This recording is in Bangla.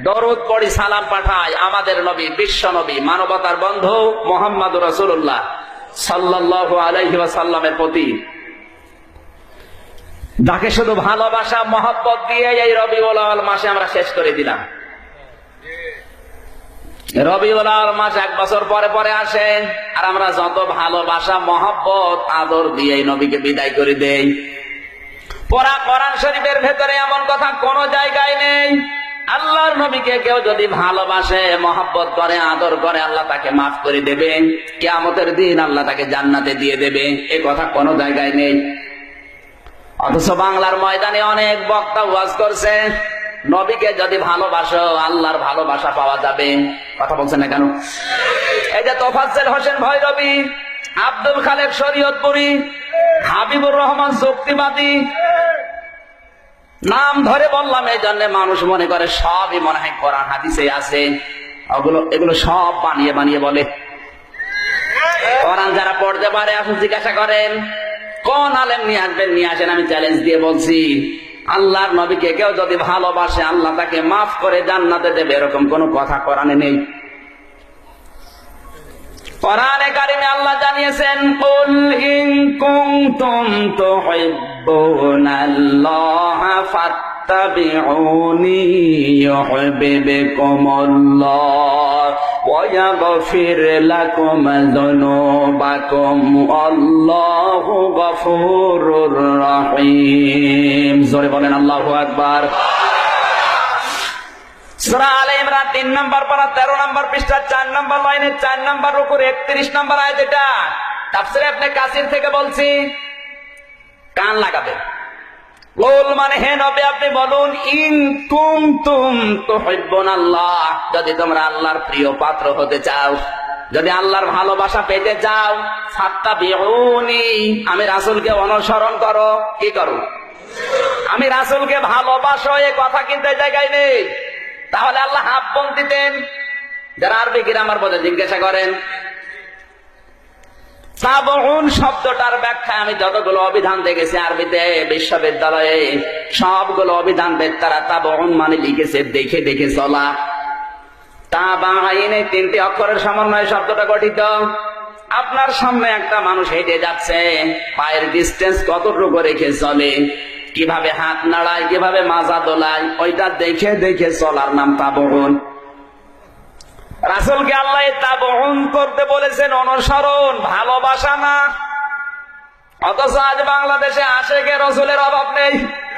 দরুদ পড়ি, সালাম পাঠাই আমাদের নবী, বিশ্ব নবী, মানবতার বন্ধু মুহাম্মদুর রাসূলুল্লাহ সাল্লাল্লাহু আলাইহি ওয়াসাল্লামের প্রতি, যাকে শুধু ভালোবাসা মহব্বত দিয়ে এই রবিউল আউয়াল মাসে আমরা শেষ করে দিলাম। রবিউল আউয়াল মাস 1 বছর পরে পরে আসে, আর আমরা যত ভালোবাসা মহব্বত আদর দিয়ে এই নবীকে বিদায় করে দেই। পুরা কোরআন শরীফের ভেতরে এমন কথা কোন জায়গায় নেই আল্লাহর নবীকে কেউ যদি ভালোবাসে, মহব্বত করে, আদর করে, আল্লাহ তাকে মাফ করে দেবেন, কিয়ামতের দিন আল্লাহ তাকে জান্নাতে দিয়ে দেবে, এ কথা কোন জায়গায় নেই। অথচ বাংলার ময়দানে অনেক বক্তা ওয়াজ করছে নবীকে যদি ভালোবাসো আল্লাহর ভালোবাসা পাওয়া যাবে। কথা বলছেন না কেন? এই যে তোফাজ্জল হোসেন ভৈরবী, আব্দুল খালেক শরীয়তপুরী, হাবিবুর রহমান শক্তিবাদী, নাম ধরে বললাম এই জন্য মানুষ মনে করে সবই মনে হয় কোরআন হাদিসে আছে। এগুলো সব বানিয়ে বানিয়ে বলে। কোরআন যারা পড়তে পারে আপনি জিজ্ঞাসা করেন কোন আলেম নিয়ে আসবেন, নিয়ে আসেন, আমি চ্যালেঞ্জ দিয়ে বলছি আল্লাহর নবীকে কেউ যদি ভালোবাসে আল্লাহ তাকে মাফ করে জান্নাতে দেবে, এরকম কোন কথা কোরআনে নেই। কোরআনে কারিমে আল্লাহ জানিয়েছেন কুল ইন কুনতুম তুহিব্বুনাল্লাহা ফাত্তাবিউনি ইউহিব্বুকুমুল্লাহ ওয়া ইয়াগফির লাকুম যুনুবাকুম আল্লাহু গফুরুর রহিম। জোরে বলেন আল্লাহু আকবার। সূরা আলে ইমরান 3 নম্বর পারা 13 নম্বর পৃষ্ঠা 4 নম্বর লাইনে 4 নম্বর রুকুর 31 নম্বর আয়াত। এটা তাফসীরে ইবনে কাসির থেকে বলছি, কান লাগাবেন। কুল মানে হে নবী আপনি বলুন, ইন কুনতুম তুহিব্বুনাল্লাহ, যদি তোমরা আল্লাহর প্রিয় পাত্র হতে চাও, যদি আল্লাহর ভালোবাসা পেতে চাও, ফাত্তাবিউনি, আমি রাসূলকে অনুসরণ করো। কি করো? আমি রাসূলকে ভালোবাসো, এই কথা কিন্তু এই জায়গায় নেই। তাহলে আল্লাহ হাব্বন দিতেন। যারা আরবি গ্রামার বোঝে জিজ্ঞাসা করেন। তাবউন শব্দটার ব্যাখ্যা আমি যতগুলো অভিধান দেখেছি আরবিতে বিশ্ববিদ্যালয়ে, সবগুলো অভিধান বেত্তারা তাবউন মানে লিখেছে দেখে দেখে চলা। তাবাইন এই 3টি অক্ষরের সমন্বয়ে শব্দটা গঠিত। আপনার সামনে একটা মানুষ হেঁটে যাচ্ছে, পায়ের ডিস্টেন্স কতটুকু রেখে চলে, কিভাবে হাত নাড়ায়, কিভাবে মাজা দোলায়, ওইটা দেখে দেখে চলার নাম তাবউন। রাসূলকে আল্লাহ তাবউন করতে বলেছেন, অনুসরণ, ভালোবাসা না। অথচ আজ বাংলাদেশে আশেকে রাসূলের অভাব নেই।